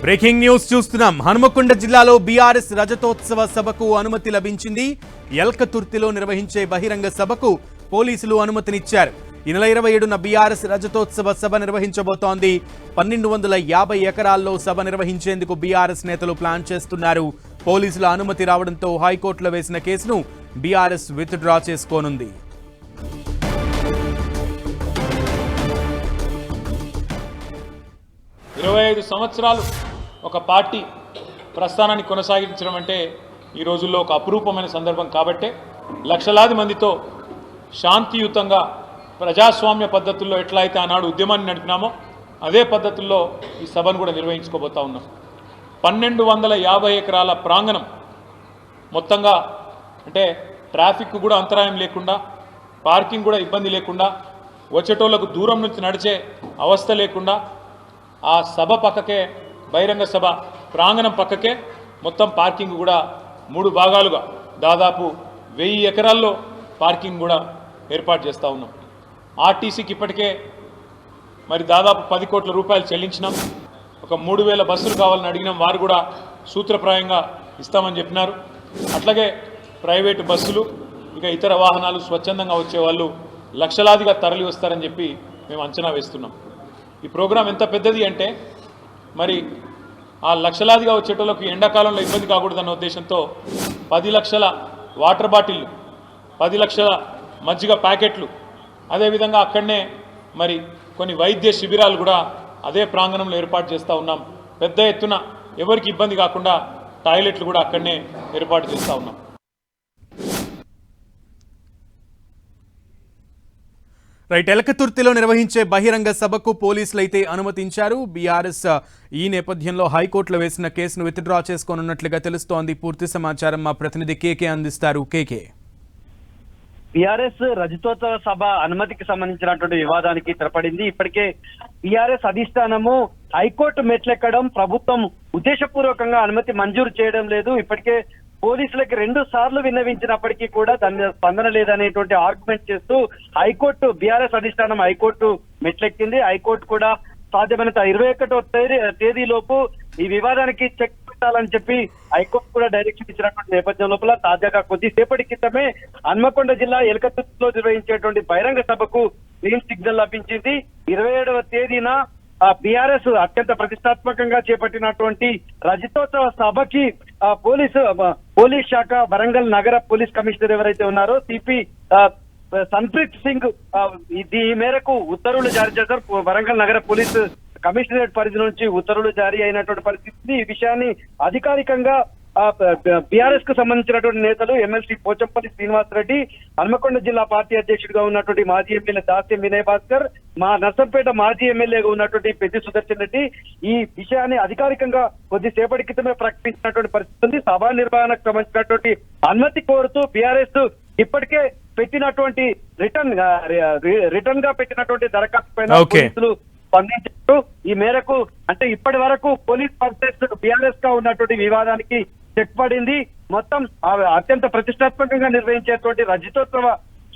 Breaking news చూస్తున్నాం. హనుమకొండ జిల్లాలో BRS రజతోత్సవ సభకు అనుమతి లభించింది. ఎల్కతుర్తిలో నిర్వహించే బహిరంగ సభకు పోలీసులు అనుమతినిచ్చారు. ఈ నెల 27న బీఆర్ఎస్ రజతోత్సవ సభ నిర్వహించబోతోంది. 1250 ఎకరాల్లో సభ నిర్వహించేందుకు బీఆర్ఎస్ నేతలు ప్లాన్ చేస్తున్నారు. పోలీసుల అనుమతి రావడంతో హైకోర్టులో వేసిన కేసును బీఆర్ఎస్ విత్డ్రా చేసుకోనుంది. ఇరవై 25 సంవత్సరాలు ఒక పార్టీ ప్రస్థానాన్ని కొనసాగించడం అంటే ఈ రోజుల్లో ఒక అపురూపమైన సందర్భం. కాబట్టే లక్షలాది మందితో శాంతియుతంగా ప్రజాస్వామ్య పద్ధతుల్లో ఎట్లా అయితే ఆనాడు ఉద్యమాన్ని నడిపినామో అదే పద్ధతుల్లో ఈ సభను కూడా నిర్వహించుకోబోతా ఉన్నాం. 1250 ఎకరాల ప్రాంగణం మొత్తంగా, అంటే ట్రాఫిక్ కూడా అంతరాయం లేకుండా, పార్కింగ్ కూడా ఇబ్బంది లేకుండా, వచ్చేటోళ్లకు దూరం నుంచి నడిచే అవస్థ లేకుండా, ఆ సభ పక్కకే బహిరంగ సభ ప్రాంగణం పక్కకే మొత్తం పార్కింగ్ కూడా 3 భాగాలుగా దాదాపు 1000 ఎకరాల్లో పార్కింగ్ కూడా ఏర్పాటు చేస్తూ ఉన్నాం. ఆర్టీసీకి ఇప్పటికే మరి దాదాపు 10 కోట్ల రూపాయలు చెల్లించినాం. ఒక 3000 బస్సులు కావాలని అడిగినాం, వారు కూడా సూత్రప్రాయంగా ఇస్తామని చెప్పినారు. అట్లాగే ప్రైవేటు బస్సులు, ఇక ఇతర వాహనాలు స్వచ్ఛందంగా వచ్చే వాళ్ళు లక్షలాదిగా తరలి వస్తారని చెప్పి మేము అంచనా వేస్తున్నాం. ఈ ప్రోగ్రాం ఎంత పెద్దది అంటే మరి ఆ లక్షలాదిగా వచ్చేటోళ్ళకి ఎండాకాలంలో ఇబ్బంది కాకూడదన్న ఉద్దేశంతో 10 లక్షల వాటర్ బాటిళ్ళు, 10 లక్షల మజ్జిగ ప్యాకెట్లు, అదేవిధంగా అక్కడనే మరి కొన్ని వైద్య శిబిరాలు కూడా అదే ప్రాంగణంలో ఏర్పాటు చేస్తూ ఉన్నాం. పెద్ద ఎత్తున ఎవరికి ఇబ్బంది కాకుండా టాయిలెట్లు కూడా అక్కడనే ఏర్పాటు చేస్తూ ఉన్నాం. రైట్, ఎలకతుర్తిలో నిర్వహించే బహిరంగ సభకు పోలీసులు అయితే అనుమతించారు. బీఆర్ఎస్ ఈ నేపథ్యంలో హైకోర్టులో వేసిన కేసును విత్డ్రా చేసుకోనున్నట్లుగా తెలుస్తోంది. పూర్తి సమాచారం మా ప్రతినిధి కేకే అందిస్తారు. కేకే, బీఆర్ఎస్ రజతోత్సవ సభ అనుమతికి సంబంధించినటువంటి వివాదానికి తెరపడింది. ఇప్పటికే బీఆర్ఎస్ అధిష్టానము హైకోర్టు మెట్లెక్కడం, ప్రభుత్వం ఉద్దేశపూర్వకంగా అనుమతి మంజూరు చేయడం లేదు. ఇప్పటికే పోలీసులకి 2 సార్లు విన్నవించినప్పటికీ కూడా దాని స్పందన లేదనేటువంటి ఆర్గ్యుమెంట్ చేస్తూ హైకోర్టు, బీఆర్ఎస్ అధిష్టానం హైకోర్టు మెట్లెక్కింది. హైకోర్టు కూడా సాధ్యమైనంత 21వ తేదీలోపు ఈ వివాదానికి చెక్ పెట్టాలని చెప్పి హైకోర్టు కూడా డైరెక్షన్ ఇచ్చినటువంటి నేపథ్యం లోపల తాజాగా కొద్దిసేపటి క్రితమే హన్మకొండ జిల్లా ఎలకతుర్తిలో నిర్వహించేటువంటి బహిరంగ సభకు గ్రీన్ సిగ్నల్ లభించింది. 27వ తేదీన బీఆర్ఎస్ అత్యంత ప్రతిష్టాత్మకంగా చేపట్టినటువంటి రజతోత్సవ సభకి పోలీస్ శాఖ వరంగల్ నగర పోలీస్ కమిషనర్ ఎవరైతే ఉన్నారో సిపి సన్ప్రీత్ సింగ్ ఈ మేరకు ఉత్తర్వులు జారీ చేశారు. వరంగల్ నగర పోలీస్ కమిషనరేట్ పరిధి నుంచి ఉత్తర్వులు జారీ అయినటువంటి పరిస్థితి. ఈ విషయాన్ని అధికారికంగా బీఆర్ఎస్ కు సంబంధించినటువంటి నేతలు ఎమ్మెల్సీ పోచంపల్లి శ్రీనివాస్ రెడ్డి, హన్మకొండ జిల్లా పార్టీ అధ్యక్షుడిగా ఉన్నటువంటి మాజీ ఎమ్మెల్యే దాస్యం వినయ్ భాస్కర్, మా నర్సంపేట మాజీ ఎమ్మెల్యేగా ఉన్నటువంటి పెద్ది సుదర్శన్ రెడ్డి ఈ విషయాన్ని అధికారికంగా కొద్దిసేపటి క్రితమే ప్రకటించినటువంటి పరిస్థితి ఉంది. సభా నిర్వహణకు సంబంధించినటువంటి అనుమతి కోరుతూ బీఆర్ఎస్ ఇప్పటికే పెట్టినటువంటి రిటర్న్ గా పెట్టినటువంటి దరఖాస్తు పైన పోలీసులు స్పందించారు. ఈ మేరకు అంటే ఇప్పటి వరకు పోలీస్ పర్సెస్ బీఆర్ఎస్ గా ఉన్నటువంటి వివాదానికి చెక్ పడింది. మొత్తం అత్యంత ప్రతిష్టాత్మకంగా నిర్వహించేటువంటి రజతోత్సవ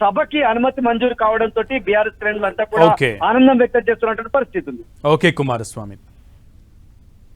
సభకి అనుమతి మంజూరు కావడంతో బీఆర్ఎస్ శ్రేణులంతా కూడా ఆనందం వ్యక్తం చేస్తున్నటువంటి పరిస్థితి ఉంది. ఓకే కుమారస్వామి.